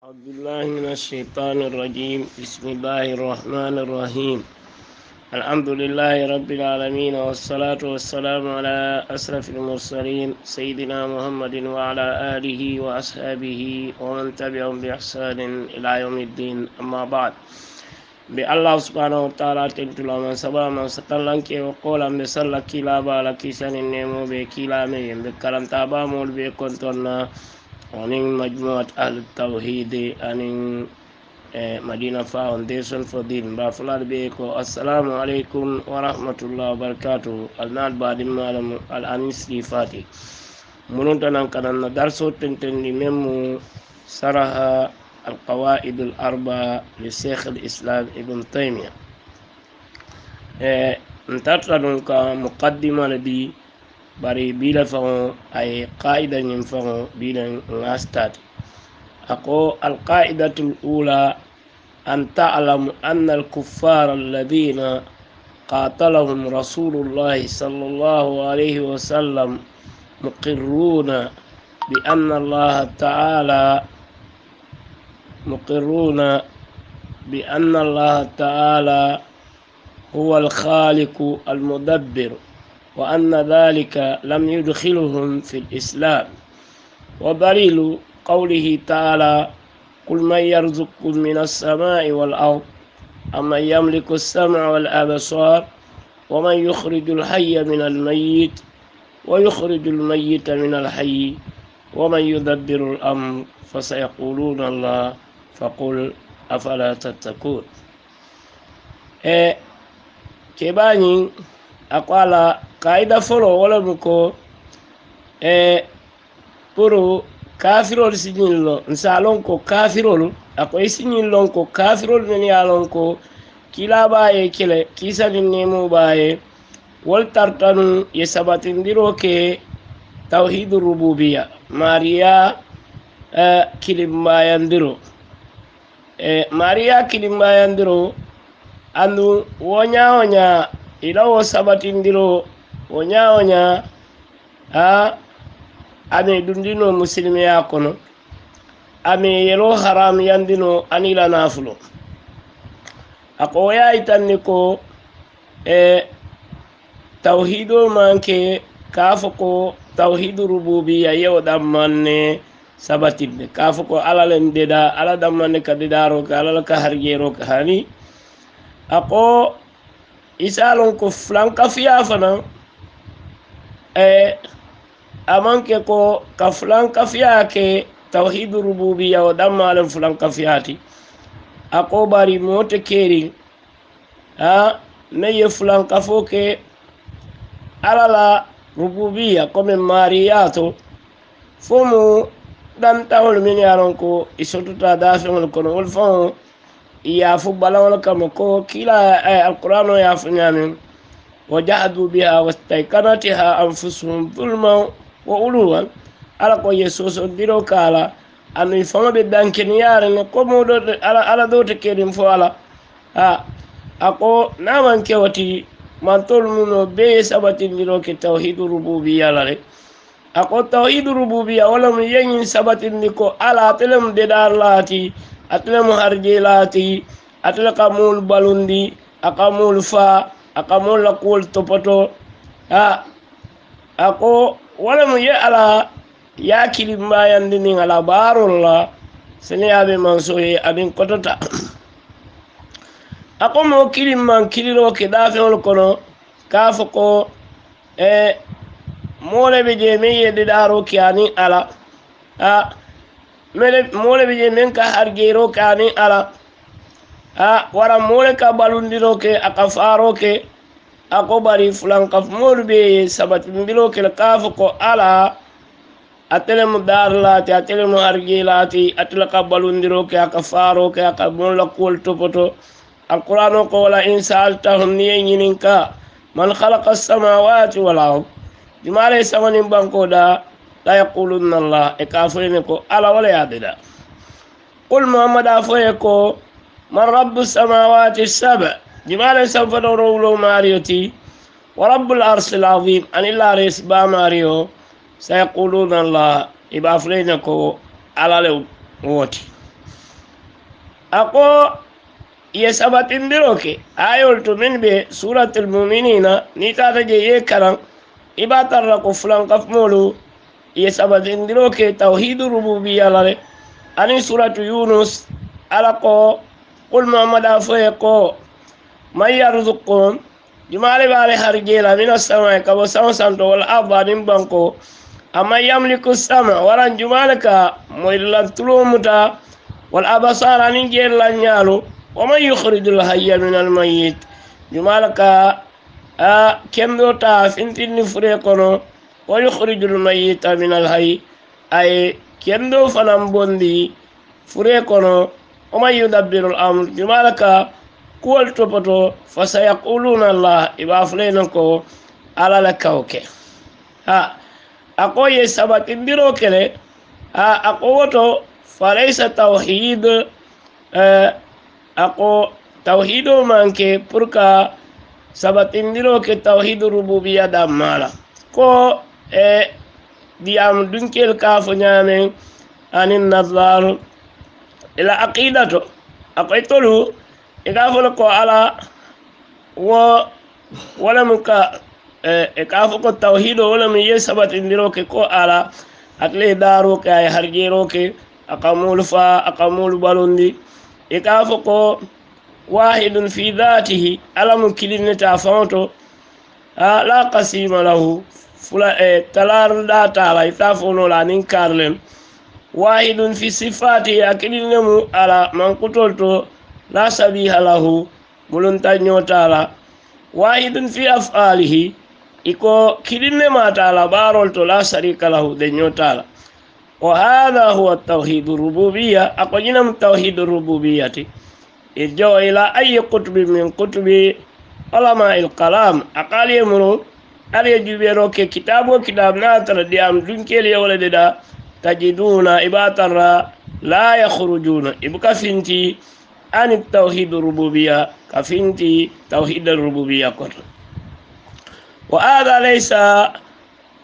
أعوذ بالله من الشيطان الرجيم. بسم الله الرحمن الرحيم. الحمد لله رب العالمين، والصلاة والسلام على أشرف المرسلين سيدنا محمد وعلى آله وأصحابه ومن تبعهم بإحسان إلى يوم الدين. أما بعد، بالله سبحانه وتعالى تنتظر من سبا من ستلانك وقولا بسلا كلا بالا كيسان النمو بكلا مين بكرم تابا مول بكونتنا ونين مجموعة أهل التوحيد أنين Madina Foundation for Din Bafulad Beko. Assalamu alaikum wa rahmatullahi wa barakatuh. Alnad Badim Malam Al Anisli Fati. Mununtanan kanan darso tenteni memu saraha القواعد الأربعة للشيخ الإسلام ابن تيمية. نتطلع كمقدمة لدي bari bila فهو أي قاعدة ينفعه bila ناستات. أقول القاعدة الأولى أن تعلم أن الكفار الذين قاتلهم رسول الله صلى الله عليه وسلم مقرون بأن الله تعالى هو الخالق المدبر، وأن ذلك لم يدخلهم في الإسلام. ودليل قوله تعالى: قل من يرزقكم من السماء والأرض أمن يملك السمع والأبصار ومن يخرج الحي من الميت ويخرج الميت من الحي ومن يدبر الأمر فسيقولون الله فقل أفلا تتقون. كباني أقول قاعدة فلو ولا مكو puru kafirol siñin lo nsalon ko kafirol akoy siñin lon ko kafirol men yalon ko kila baye kele kisanin nemu baye wol tartanu ye sabatindiro ke tawhidur rububiyya mariya kilimbayandiro mariya kilimbayandiro andu wonya ilawo sabatindiro wonya ame dundino musilmiya kono ame yelo haram yandino anila nafulo ako yayitanni ko tawhido manke kafo ko tawhidu rububiyya yewo dammanne sabatinde kafo ko alalen deda ala dammanne ka dedaro ka alala ka harjero ka hani ako isalon ko flanka fiya fana amanke ko ka fulan kafiya ke tawhidu rububiyya o dammalem fulan kafiyati ako bari mote keri meye fulan kafo ke alala rububiyya comme mariyato fomu dan tawol min yaron ko isotuta dafeŋol kono wol faŋo yafu balaŋol kama ko kila alquran o yafu ñamin wajahadu biha wastaykanatiha anfusuhum zulman wa uluwan ala ko yesoso diro kala anu fama be dankeni yare ne ko mo do ala do te kedin fo ala ako naman kewati mantol muno be sabati diro ke tawhidur rububiyya lare ako tawhidur rububiyya wala mu yen sabati ni ko ala telem de darlati atlem harjelati atlaka mul balundi akamul fa akamul lakul topoto ako wala mu ye ala ya kilimbayandi nin ala barol la sene yaɓe manso ye amin kotota ako mo kilimman kiliro ke ɗafeŋol kono ka fo ko mole ɓe je min yeddeɗaro ke anin ala mole ɓe je min ka harjero ke anin ala wara mole ka balundiro ke aka faro ke ako bari fulankaf molu be sabatindiro ke kafo ko ala atelemu darlati atelemu harjelati atela ka balundiro ke aka faro ke aka molla kuwol topoto alqur'ano ko wala in sa'altahum ni yininka man khalaqa as-samawati wal ard jumale samanin banko da la yaqulunna allah e kafo ne ko ala wala yadida qul muhammad afoye ko man rabbus samawati as-sab' جمال سوف نرولو ماريوتي ورب العرش العظيم أن الله رسبا ماريو سيقولون الله إبافرينكو على لو موتي ako ye sabatindiro ke ayol to min be suratul mu'minina ni tata je ye karan ibatarra ko fulan kafmolu ye sabatindiro ke tawhidur rububiyya lare ani suratu yunus ala ko qul muhammada foye ko man yarzuqkum jumale bale harjela min as-samai kabo santo wal ardi nin banko amma yamliku as-sama waran jumale ka moylan tulumuta wal abasara nin jella nyaalo wa man yukhrijul hayya min al-mayyit jumale ka kendo ta fintinni fure kono wa yukhrijul mayyita min al-hayy ay kendo fanam bondi fure kono o man yudabbiru al-amr jumalaka kuwol topoto fa sayaquluna allah iba fulena ko ala la kawke ako ye sabatindiro kele ako woto falaysa tawhid ako tawhido manke pour ka sabatindiro ke tawhid rububiyya dammala ko diyam dunkel kafo ñamen anin nazar ila aqidato akoy tolu e ka fo ko ala wala mu ka e ka fo ko tawhido wala mu ye sabatindiro ke ko ala atle daro ke ay harjero ke akamul fa akamul balundi e ka fo ko wahidun fi dhatihi ala mu kilineta fonto la qasima lahu fula talar data la itafono la nin karlem wahidun fi sifati akilinamu ala mankutolto la sabiha lahu mulunta nyotala wahidun fi afalihi iko kilinne matala barolto la sharika lahu de nyotala wa hadha huwa tawhid rububiyya akojina tawhid rububiyyati ijo ila ay kutubi min kutubi ulama al kalam aqali muru ali jubero ke kitabo kitab na tara diam dunkeli wala da tajiduna ibatara la yakhrujuna ibuka finti an tawhid rububiyya ka finti tawhid rububiyya ko wa hada laysa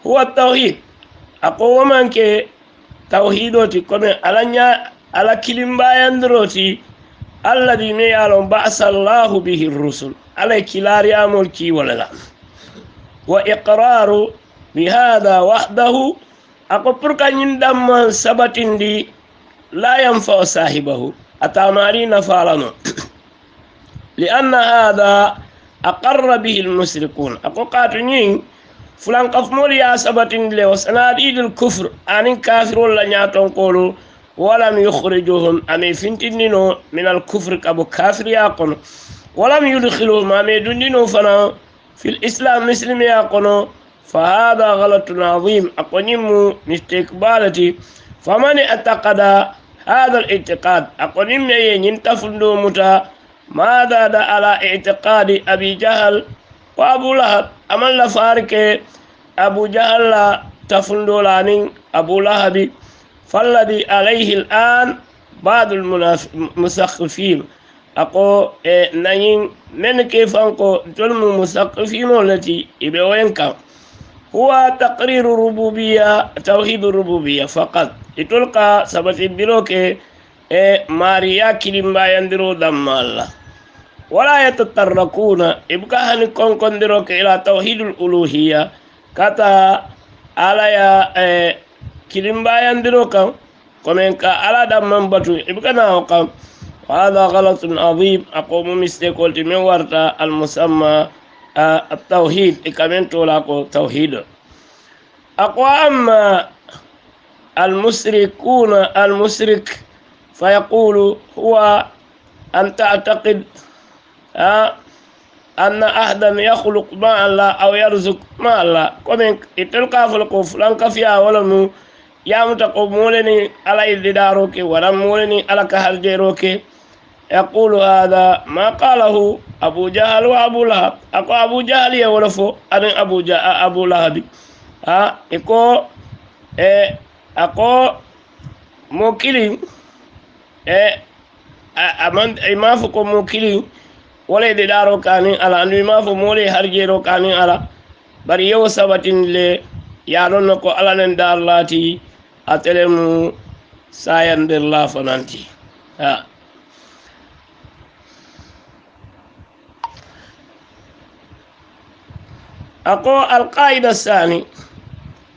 huwa tawhid ako manke tawhidoti kome alanya ala kilimbayandroti alladhi ne yalon ba'sa Allahu bihi ar-rusul ala kilari amul ki wala wa iqraru bihada wahdahu ako purka nyindam sabatindi la yanfa sahibahu atamari nafalano lianna hada aqarra bihi almushrikun ako qatuni fulan qafmol ya sabatindi le wasanadi al-kufr anin kafirul la nyaton qolu ولم يخرجهم أمي فنتنينو من الكفر كابو كافر يقولون ولم يدخلهم أمي دنينو فنا في الإسلام مسلم يقولون فهذا غلط عظيم أقنم استقبالتي فمن اعتقد هذا الاعتقاد أقنم ينتفندو متى ماذا دا على اعتقاد أبي جهل وأبو لهب أمل فارك أبو جهل تفندو لانين أبو لهب فالذي عليه الآن بعض المثقفين أقول نين من كيف أنكو تلم المثقفين التي يبوينك هو تقرير الربوبية توحيد الربوبية فقط يتلقى سبت الدروك ماريا كلمة يندرو دم الله ولا يتطرقون يبقى هنكون كندروك إلى توحيد الألوهية كتا على kilimba yandiro kan komen ka ala da man batu ibkana kan hada ghalatun azim aqumu mistake min warta al musamma at-tauhid ikamento la ko tauhid aqwa amma al mushrik fayaqulu huwa an ta'taqid أن أحدا يخلق مع الله أو يرزق مع الله komen itilka fulko fulan kafiya wala mu yamuta ko moleni ala iddaroke wala moleni ala ka harjeroke yaqulu hada ma qalahu abu jahl wa abu lahab ako abu jahl ya wala fo adan abu lahab iko ako mokili aman imafu ko mokili wala iddaro kani ala andu imafu mole harjero kani ala bari yow sabatin le yalon ko ala nen dar lati atelemu sayandir la fananti ako alqaida sani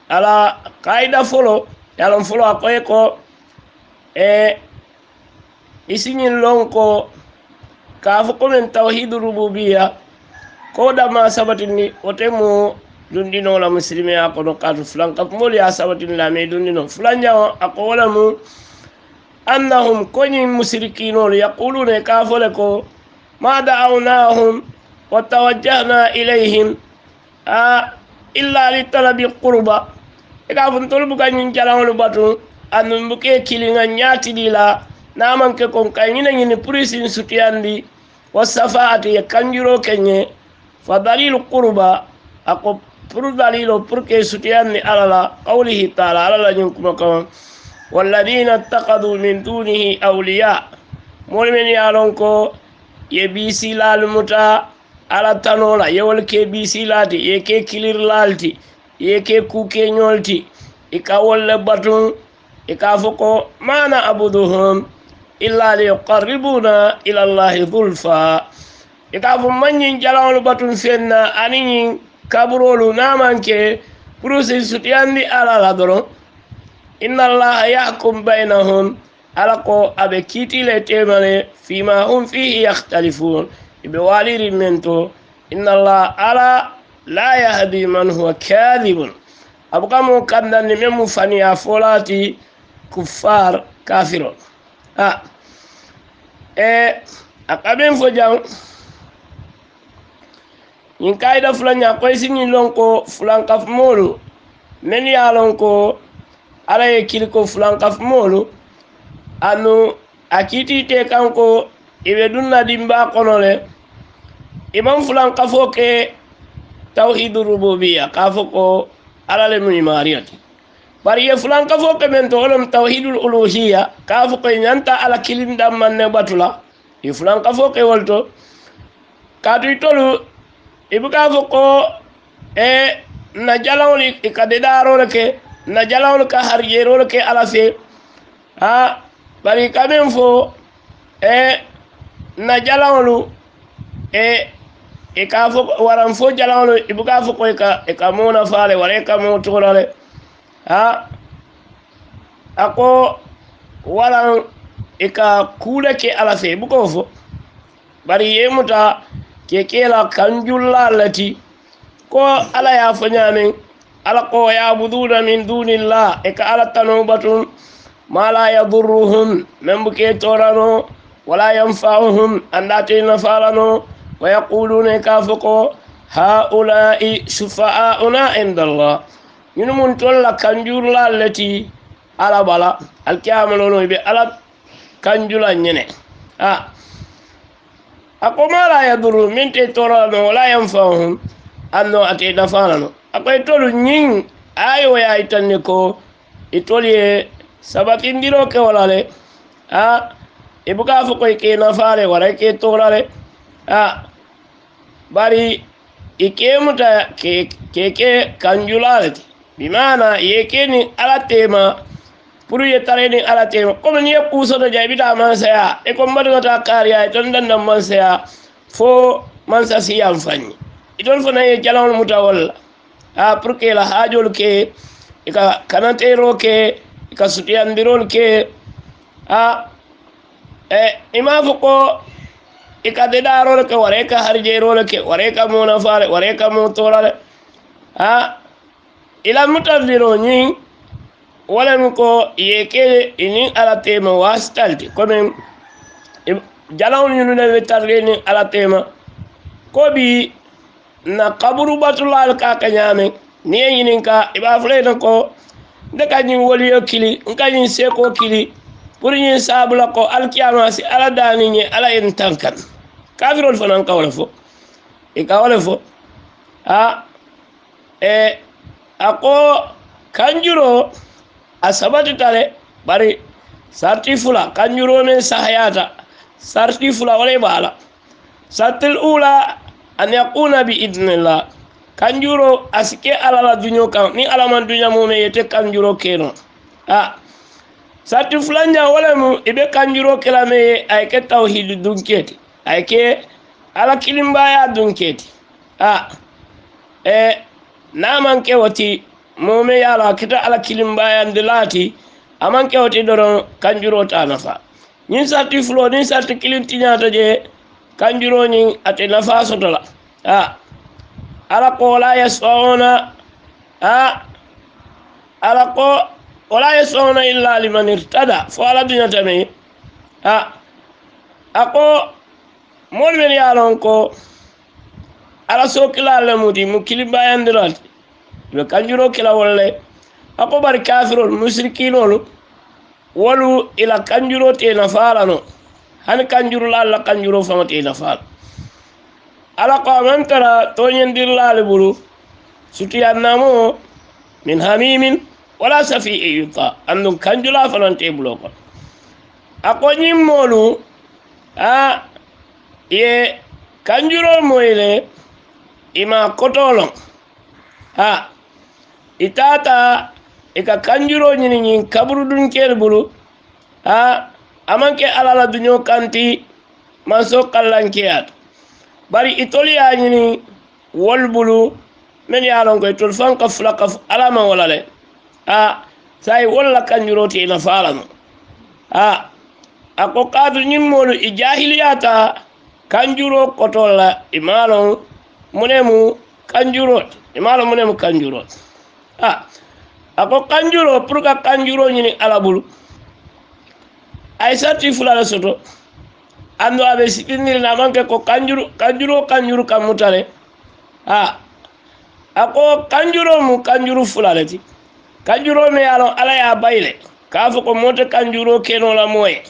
ala qaida folo yalon folo akoye ko isiñin lon ko kafo komin tawhidu rububiyya ko ɗama sabatindi wotemo dundinola musilimeya kono katu fulankafumolu ya sabatinla me dundino fulanjawo ako wala mu annahum koñin musirikinolu yaquluna kafole ko ma da'awnahum wa tawajjahna ilayhim illa litalabi qurba kafum tolu buka ñin jalaŋolu batu andum buke kiliŋa ñaatiɗila namanke kon kay ñina ñini purisin sutiyandi wa safaati ye kanjuro keñe fa dalilu qurba ako pour dalilo pour que sutiyandi alala qawlihi taala alala ñin kuma kama walladina ittaqadu min dunihi awliya moolu men ye lon ko ye bisilaalu muta ala tanola yewol ke bisilaati ye ke kilirlaalti ye ke kukeñolti i ka wolle batun i ka fo ko mana abuduhum illa liyuqarribuna ila allahi zulfa i ka fo mañin jalaŋolu batun fenna ani ñin kaburolu namanke pour si sutiyandi ala la doron inna allaha yahkum baynahum ala ko aɓe kiitile temale fima hum fihi yakhtalifun iɓe waliri men to inna allaha ala la yahdi man huwa kadibun abu kamo kandandi men mu faniya folati kuffar kafiro a kaɓen fo jang ñin kayida fulaña koy siñin lon ko fulankafumolu men ya lon ko ala ye kili ko fulankafumolu anu a kiitite kanko iɓe dunna dimba kono le iman fulankafo ke tawhidu rububiyya ka fo ko ala le muni mariyati bari ye fulankafo ke men to wolem tawhidul uluhiyya ka fo ko ñanta ala kilindam manne batula i fulankafo ke wolto katu tolu ibuka fo ko na jalawli ka dedarole ke na jalawli ka harjerole ke ala fe bari kamen fo na jalawlu ka fo waran fo jalawlu ibuka fo ko ka mona faale wala ka mo tolale ako waran ka kule ke ala fe ibuko fo bari yemuta kekela kanjulla lati ko ala ya fanyamin ala ko ya buduna min dunillah ka ala tanubatun ma la yadurruhum men buke torano wala yanfa'uhum andati nafalano wa yaquluna kafako haula'i shufa'auna indallah ñun mun tolla kanjulla lati ala bala alkiyamalono be ala kanjula ñene ako ma la yadurru min te torano wala yanfa'uhum anno ate nafalano ako tolu ñing ayo ya itanne ko itoli sabatindiro ke wala le ibuka fo ko ke nafale wala ke torale bari ikemuta ke kanjulalati bimana yekeni ala tema pour ye tareni ala tema comme ni pusoto jaybita man saya e ko mbadata kariya ton dandam man saya fo man sa siyam fanni idon fo naye jalawol mutawalla pour que la hajol ke ka kanantero ke ka sutiyandirol ke ima fo ko ka dedarol ke ware ka harjerol ke ware ka mo nafale ware ka mo torale ila mutadiro ñin walan ko yeke ini ala tema wastalti comme jalawol ñunu ne tarle ni ala tema ko bi na kaburu batulal ka kanyame ni ñinin ka iba flena ko de ka ñin woliyo kili nka ñin seko kili pour ñin sabula ko alkiyama si ala dani ñi ala en tankan kafirol fanan ka wala fo ka wala fo ako kanjuro a sabati tale bari sarti fula kanjuro men sahayata sarti fula wala bala sartil ula an yakuna bi idnillah kanjuro asike ala la dunyo kan ni ala man dunya mo me yete kanjuro keno sarti fulanja wala mu ibe kanjuro kala me ay ke tawhid dunketi ay ke ala kilimbaya dunketi naman kewati momi yala kita ala kilimbayandi laati aman kewati doron kanjuro ta nafa ñin sarti fulo ñin sarti kilintiñata je kanjuro ñin ate nafa sotola ala ko wala yasfauna ala ko wala yasfauna illa liman irtada fo ala duñata me ako moolu men ye lon ko ala sookila le muti mu kilimbayandirati ɓe kanjuro kila wolle ako bari kafirol musrikinolu wolu ila kanjuro te nafaala no hani kanjurula alla kanjuro faŋo te nafaala ala ko aman tara toñendirlaale bulu sutiyannamo min hamimin wala safi e yuta andum kanjula fanante bulo kon ako ñimmolu ye kanjuro moyle ima kotolon itata ika kanjuro ñini ñin kaburu dunkel bulu amanke alala duño kanti manso kallankeyat bari itol ya ñini wol bulu men yalon ko itol fanka fulaka alama wala le say walla kanjuro ti ina falano ako kadu ñimmolu i jahiliyata kanjuro kotolla imalon munemu kanjurot imalon munemu kanjurot ako kanjuro pour que kanjuro ñini alabulu ay sarti fulala soto ando aɓe sikindiri namanke ko kanjuro kam mutale ako kanjuro mu kanjuru fulaleti kanjuro me yalon ala ya bayle ka fo ko mote kanjuro kenola moye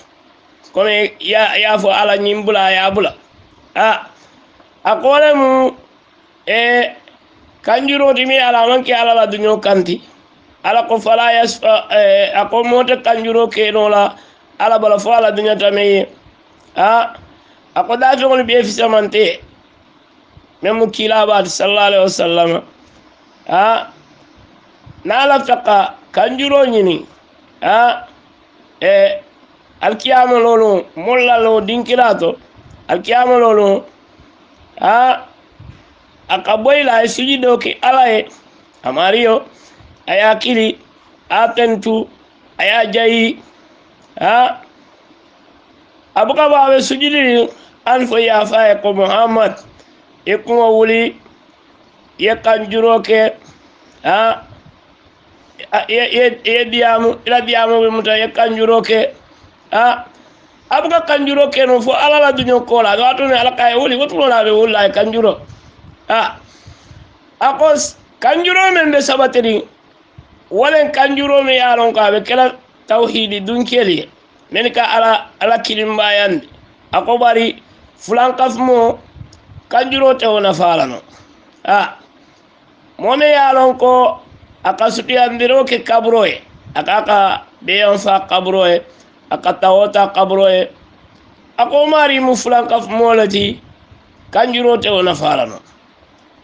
kono ya fo ala ñimbula ya bula akole mu kanjuro timi ala manke ala la duño kanti ala ko fala yasfa ako mote kanjuro kenola ala bala fo ala duña tameye ako da feŋolu ɓe fisamante même mu kilabaati sallallahu alaihi wasallam na lafta ka kanjuro ñini alkiyama lolu mollalo dinkira to alkiyama lolu aka boyla ay sujudo ke ala ye amariyo aya kili a tentu aya jayi abuka baɓe sujudiri an fo yafaye ko muhammad e kuŋo wuli ye kanjuro ke ye diyamu ila diyamu ɓe muta ye kanjuro ke abuka kanjuro ke no fo ala la duño kola watone ala kaye wuli wotulonaɓe wulla e kanjuro ako kanjuro men ɓe sabatiri wolen kanjuro me yalon ko aɓe kela tawhidi dunkeli men ka ala kilimbayandi ako bari fulankafmo kanjuro tewo nafalano mome yalon ko aka sutiyandiro ke kabroye aka ɓeyon fa kabroye aka tawota kabroye ako mari mu fulankafmoleti kanjuro tewo nafalano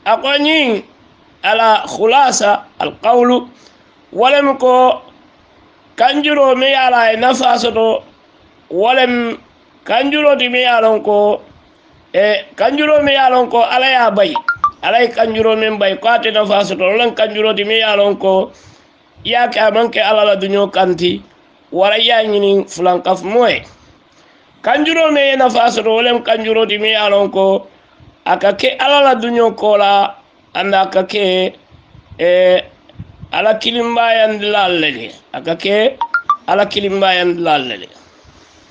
ako ñin ala khulasa alqawlu walem ko kanjuro me yala e nafa soto walem kanjuro ti me yalon ko kanjuro me yalon ko ala ya bay ala kanjuro men bay ko ate nafa soto walem kanjuro ti me yalon ko yake amanke ala la duño kanti wara ya ñini fulankaf moye kanjuro me nafa soto walem kanjuro ti me yalon ko aka ke ala la duño kola anda aka ke ala kilimbayandi lalleli aka ke ala kilimbayandi lalleli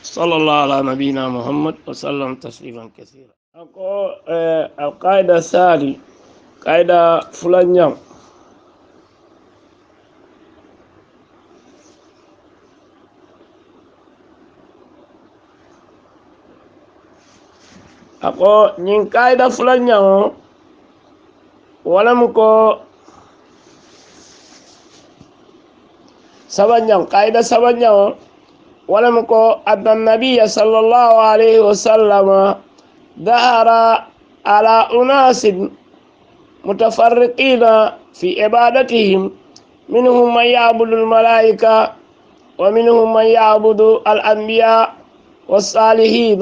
sallallahu ala nabina muhammad wa sallam tasliman kathira ako alqaida sali qaida fulanñam ako ñin qaida fulanñam walamu ko sabanjang qaida sabanjang ولم أن النبي صلى الله عليه وسلم ظهر على أناس متفرقين في عبادتهم منهم من يعبد الملائكة ومنهم من يعبد الأنبياء والصالحين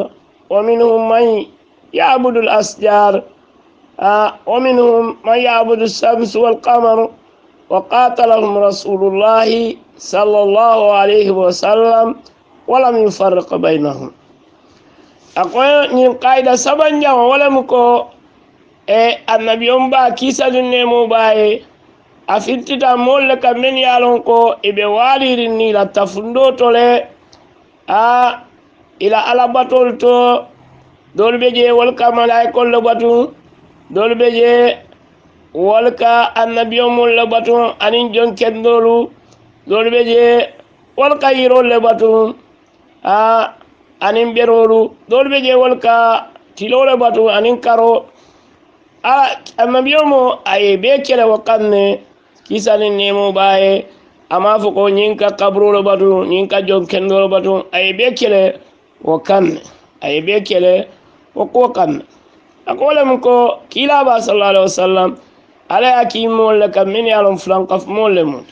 ومنهم من يعبد الأشجار ومنهم من يعبد الشمس والقمر وقاتلهم رسول الله صلى الله عليه وسلم ولم يفرق بينهم. أقول نين قاعدة سبعين جام ولم كو النبي با كيسا نمو باي أفنتتا مولك من يالون كو إبه والير نيلا تفندو تولي إلى على بطول تو دول بيجي ولكا ملايكو لبطول دول بيجي ولكا النبي لبطول أنين جون كندولو دول بيجي ولكا يرو لبطول anin berolu dol be je wolka tilole batu anin karo annabiyomo aye be kele wakanne kisani nemo baye ama foko nyinka kabrolo batu nyinka jon kendolo batu aye be kele wakanne aye be kele wakanne akole mko kila ba sallallahu alaihi wasallam ala yakimol la kamini alon flan kaf molle mut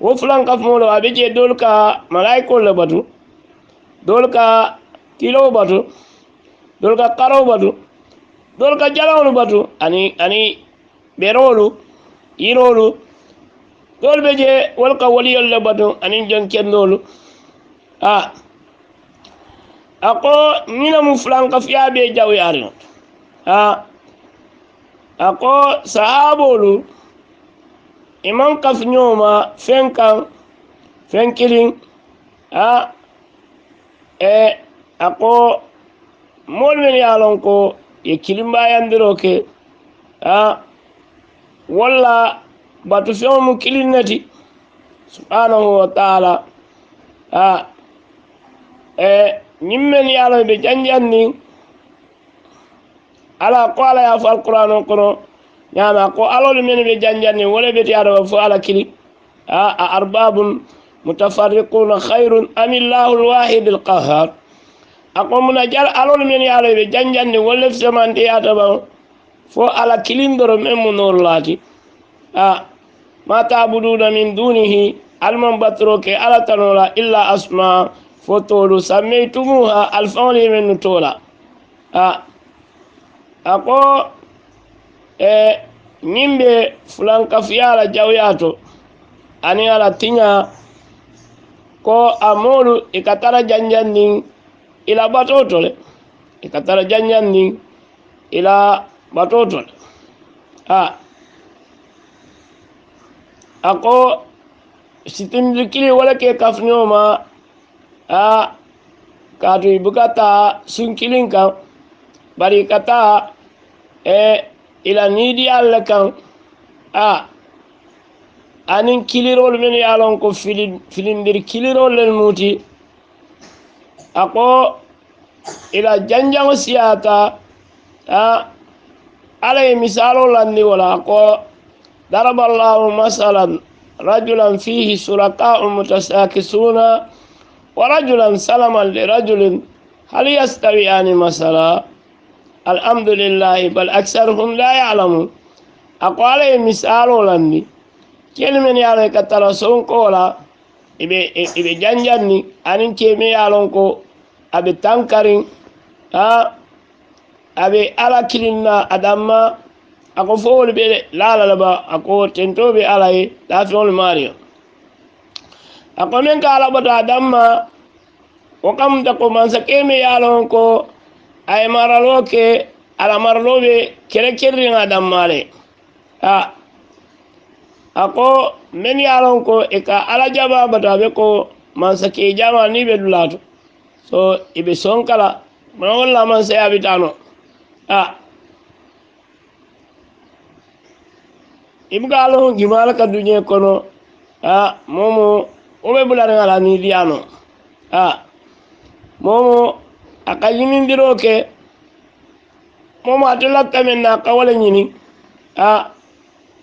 wo flan kaf molo abeje dolka malaiko le batu dolka kilo batu dolka karo batu dolka jalawlu batu ani berolu irolu dol beje wolka waliyol le batu ani jon kendolu ako nina mu flanka fiya be jaw yari ako sahabolu imam kaf nyoma fenkan fenkilin ako mol men yalon ko e kilimba yandiro ke walla batu fewo mu kilinnati subhanahu wa ta'ala nyimmen yalon be janjanni ala ko ala ya fal qur'an ko nyama ko alol men be janjanni wala be tiado fo ala kili arbabun mutafarriquna khairun amillahu alwahid alqahhar akomuna jal alol men yalo be janjanni wala semante yata ba fo ala kilindoro memu norlati ma ta'buduna min dunihi alman batroke ala tanola illa asma fotolu sammaytumuha alfawli min tola ako nyimbe fulanka fiala jawyato ani ala tinya ko amolu ikatara janjanni ila batotole ikatara janjanni ila batotole ako sitimdikili wala ke kafnyoma katu ibukata sunkilinka bari kata ila nidi alla kan anin kilirol men yalon ko filindir kilirol len muti ako ila janjango siyata ala misalo landi wala ako daraballahu masalan rajulan fihi suraka'u mutasakisuna wa rajulan salaman li rajulin hal yastawiyani masala alhamdulillah bal aktsaruhum la ya'lamun ako ala misalo landi kelmen yalo katara sonkola ibe janjanni anin keme yalon ko abe tankarin abe ala kilinna adamma ako fowol be lalalaba ako tentobe alaye lafiol mario ako men ka alabata adamma o kam da ko mansa keme yalon ko ay maraloke ala marlobe kere kerrin adammale ako men yalon ko e ka ala jaba bata be ko mansa ke jama ni be dulato so ibe sonkala man walla man sa yabitano ibgalo gimala ka dunye kono momo o be bulare ngala ni diano momo akayimin diroke momo atela tamen na kawale nyini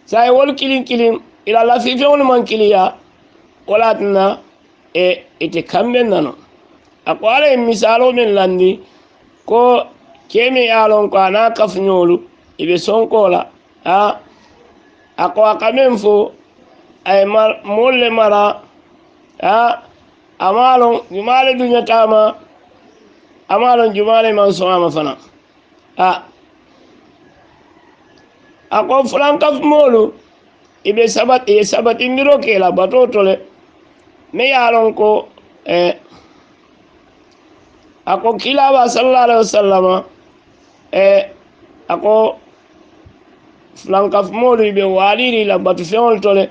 sai wol kilin ila la fi fe wol man kiliya wala tna ite kambe nano akwale misalo men landi ko kemi yalon ko ana kafnyolu ibe sonkola ako akamen fo ay molle mara amalon jumale dunya tama amalon jumale man so ama fana ako fulankaf molu ibe sabatindiro ke la bato tole me yalon ko ako kilaba sallallahu alaihi wasallama ako fulankaf molu ibe waliri la batu feŋol tole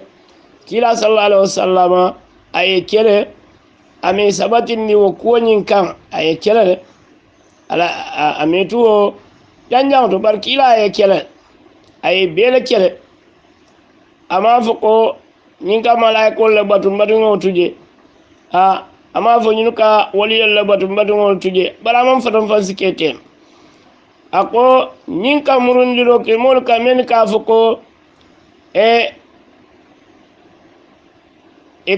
kila sallallahu alaihi wasallama aye kele ame sabatindi wo kuwoñin kaŋ aye kele de ala ame tuwo janjaŋo to bari kila aye kele aye bele kele ama fo ko ñiŋ ka malaikol le batuŋo tuje ama fo ñinu ka waliyol le batuŋo tuje bari amaŋ fatan fansi ke tem ako ñiŋ ka murundiro ke moolu ka men ka fo ko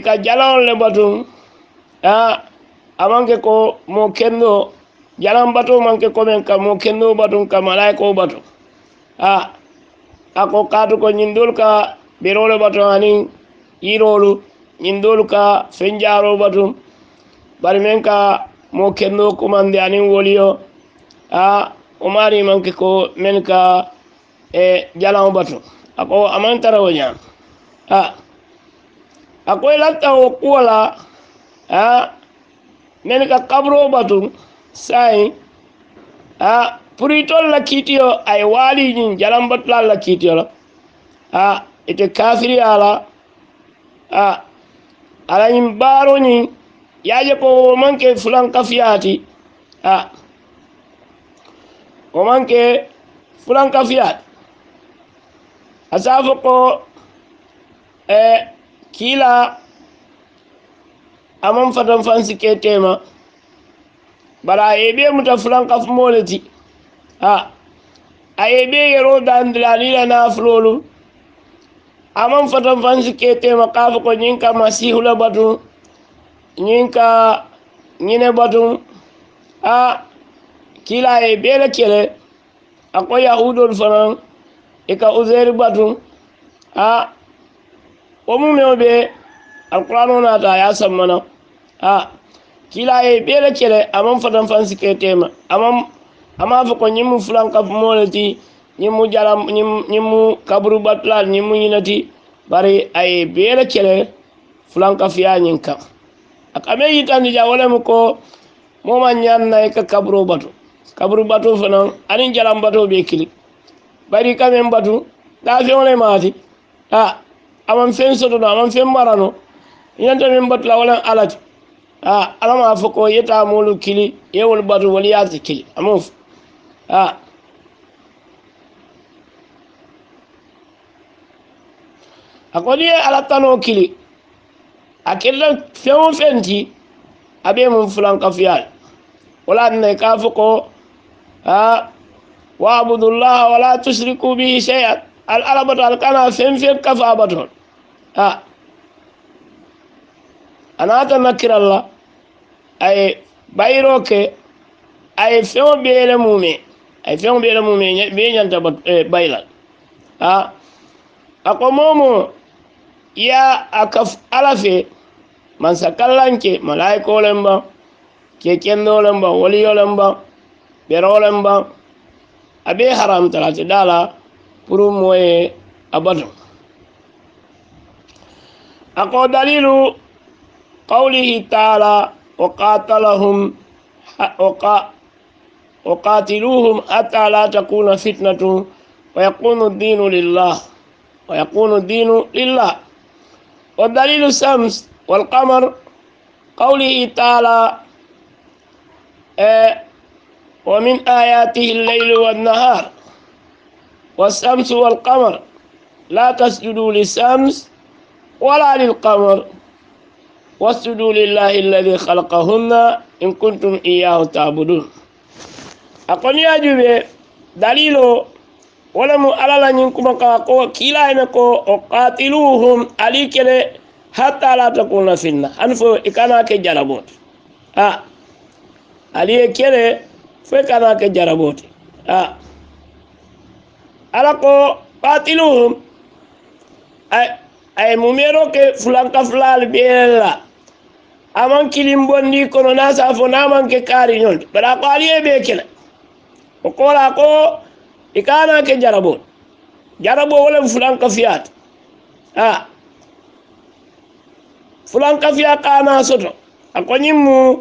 ka jalaŋol le batuŋ amanke ko mo kendo jalan bato manke ko men ka mo kendo batun ka malaiko batu ako katu ko nyindol ka berole batu anin irolu nyindol ka fenjaro batu bari men ka mo kendo kumande anin woliyo o mari manke ko men ka jalan batu ako amantara wonya ako ilatta o kuwala men ka kabro batu sai puritol la kitiyo ay wali ñin jalam batla la kitiyo la ite kafiri ala ala ñin baro ñin yaje ko manke fulan kafiyati o manke fulan kafiyati asafo ko kila amam fatan fansi ke tema bara ebe muta fulan kaf moleti ebe yero dandilani la naflolu amam fatan fansi ke tema kafa ko nyinka masihu la batu nyinka nyine batu kila ebe la kele ako yahudol fanan eka uzair batu o mu mewbe alqur'ano nata ya sammana kila bele kele amam fatan fansi ke tema ama fo ko nyimu fulan kaf molati nyimu jalam nyimu kabru batla nyimu yinati bari ay bele kele fulan kaf ya nyinka akame yitandi ja wala ko moma nyanna ka kabru batu fanan anin jalam batu be kili bari kamen batu da fe wala mati amam fen soto amam fen marano yanta men batla wala alati alama fo ko yeta molu kili yewol batu wali yati kili amof akodi ala tano kili akella fewo fenti abe mun fulan kafiyal wala ne ka fo ko wa abudullah wala tushriku bihi shay'an al alabatu al kana fen kafa baton anata nakiralla ay bayroke ay feŋo beele mume be ñanta baylal ako momo ya akaf alafe mansa kallanke malaikolen ba kekendolen ba waliyolen ba berolen ba abe haramtalate dala pour moye abatu ako dalilu قوله تعالى وقاتلوهم حتى لا تكون فتنة ويكون الدين لله والدليل الشمس والقمر قوله تعالى ومن آياته الليل والنهار والشمس والقمر لا تسجدوا للشمس ولا للقمر واسجدوا لله الذي خلقهن إن كنتم إياه تعبدون أقول يا جبه دليل ولم ألا نكما كاكو كلا إنكو وقاتلوهم عليك حتى لا تكون فتنة أنفو إكانا كجربوت عليك فكانا كجربوت ألاكو قاتلوهم ay mumero ke fulanka fulal bela aman kilim bondi kono nasa fo naman ke kari nyol bara ko aliye be kala o kola ko ikana ke jarabot jarabo wala fulan kafiyat fulan kafiya kana soto akonyimmu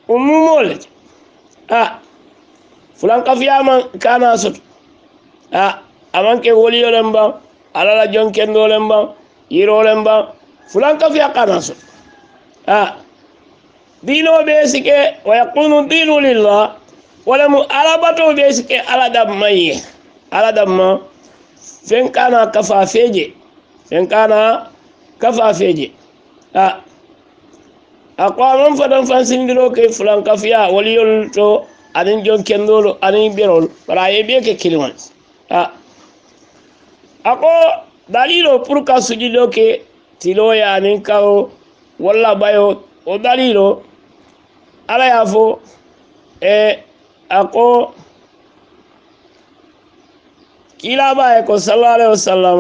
umumole fulan kafiya man kana soto amanke woliyolen ban alala jonkendolen ban yirolen ban fulan kafiya kana soto dino be sike wa yakunu dinu lillah wala mu alabato be sike ala dammaye ala damma fen kana kafa feje akwa man fadan fansindiro ke fulan kafiya waliyol to anin jon kendolo anin birol bara yebe ke kilman ako dalilo pour ka sujudo ke tiloya anin kawo walla bayo o dalilo ala yafo ako kila ba ko sallallahu alaihi wasallam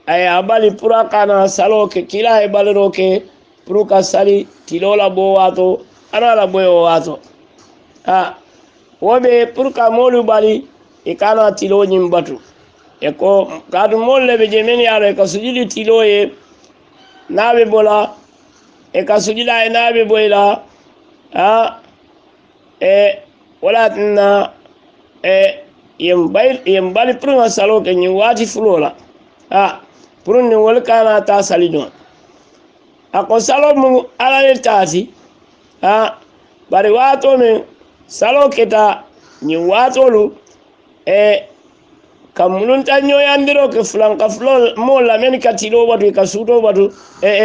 ay abali pura kana salo ke kila e balero ke pruka sali tilola bo wato ana la boyo wato wobe purka molu bali e kana tilo nyim batu e ko kadu molle be jemeni yaro ka sujudi tilo e nabe bola e ka sujida e nabe boyla wala tinna yem bali pruka salo ke nyi wati fulola purun ni wol kana ta sali don ako salo mu ala tati bari wato men salo keta ni wato lu kamunun tanyo yandiro ke flanka flo mo la men katilo batu ka suto batu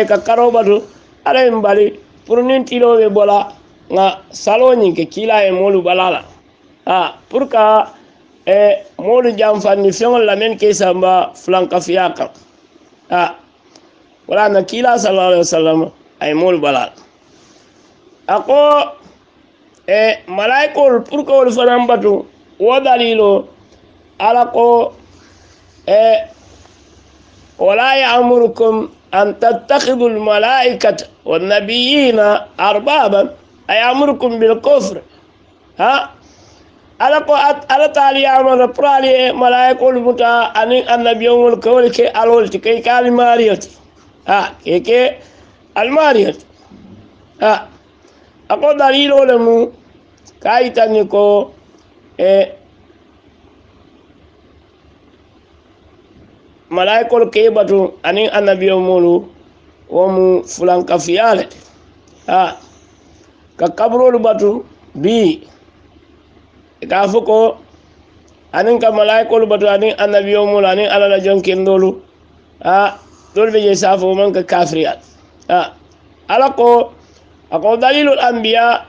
ka karo batu ala mbali purun tilo be bola nga salo ni ke kila e molu balala purka molu jamfani fengol la men ke samba flanka fiaka wala na kila sallallahu alaihi wasallam ay mol balal ako malaikol pour ko fanam batu wo dalilo ala ko wala ya'murukum an tattakhidhu al malaikata wan nabiyina arbaban ayamurukum bil kufr ala ko ala taali amana prali malaikol muta ani annabiyul kawli ke alol ti kay kalimarioti keke almariyat ako dalilo le mu kayitani ko malaikol ke batu ani annabiyo mulu wo mu fulan kafiyale ka kabrolu batu bi ka foko anin ka malaikol batu anin annabiyo mulu anin alala jonkindolu dol be je safo man ka kafriyat alako ako dalilul anbiya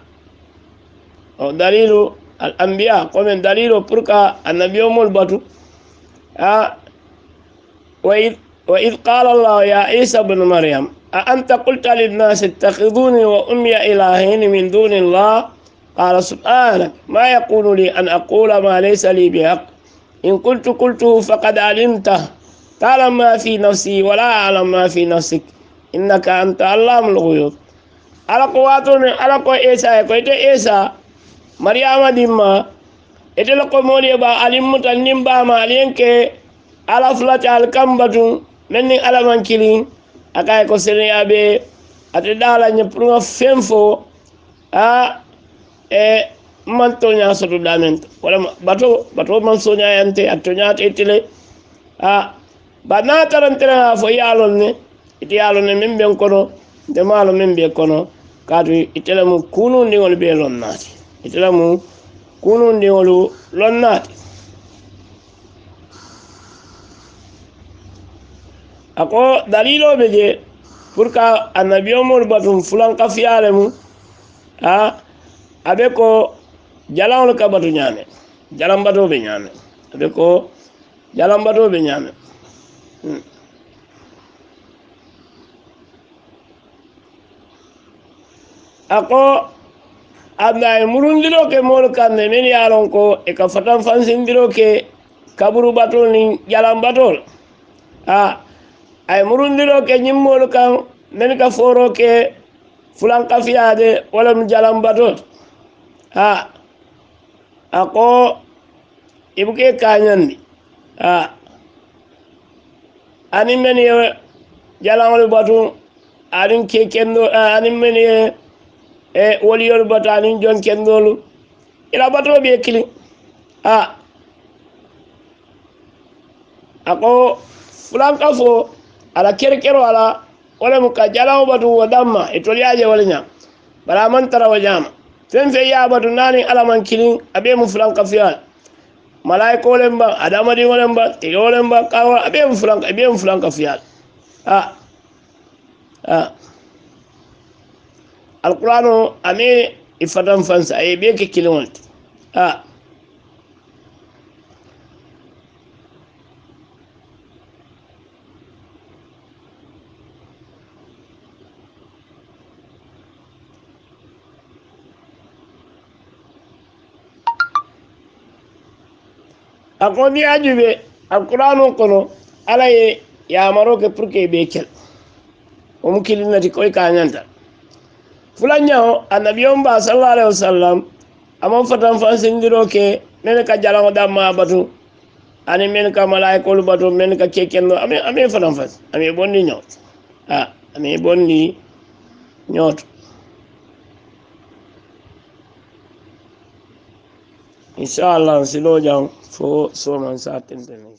o dalilu al anbiya ko men dalilu purka annabiyo mul batu wa id qala allah ya isa ibn maryam a anta qulta lin nas ittakhiduni wa ummi ilahin min duni allah qala subhanak ma yakunu li an aqula ma laysa li bihaq in qultu faqad alimta تعلم ما في نفسي ولا أعلم ما في نفسك إنك أنت علام الغيوب على قواتون على قو إيسا كويت إيسا مريم ديما إتلقى مولي با علم تنم با مالين كي على فلات الكامباتون مني على منكلين أكاي كو سيريا بي أتدالا نيبرو فيمفو man tonya soto dament wala bato man sonya yante atonya tetele ba na tarantena fo yalon ne iti yalon ne min ben kono de malo min be kono kadu itela mu kunu ndi wol be lon nati itela mu kunu ndi wol lon nati ako dalilo be je pour ka annabiyo mol batum fulan kafiyale mu abe ko jalawol ka batu nyame jalam bato be nyame abe ko jalam bato be nyame ako anda murundiro ke mol kanne men yalon ko e ka fatan fansindiro ke kaburu batol ni jalam batol ay murundiro ke nyimmol kan men ka foro ke fulan kafiyade wala jalam batol ako ibuke kañandi anin men ye jalaŋolu batu anin ke kendo anin men ye woliyolu batu anin jon kendolu ila batuo ɓe kili ako fulanka fo ala kerkero ala wolemu ka jalaŋo batu wo damma e toliyaje wole ñam bara man tara wo ñama fen fe ya batu nani alaman kilin abe mu fulanka fiyal malaika wolen ba adamadi wolen ba tege wolen ba kawa abe mu fulanka fiyal alqur'ano ame ifatan fansa ay be ke kilin wolti ako ni ajube alqur'ano kono ala ye yamaro ke pour que be kel o mu kilinati koy ka ñanta fulanñawo annabiyon ba sallallahu alaihi wasallam amon fatan fansindiro ke men ka jalaŋo damma batu ani men ka malaikolu batu men ka kekendo ame fatan fas ame bondi ñoto ame bondi ñoto inshallah silo jang fo soman sa tentene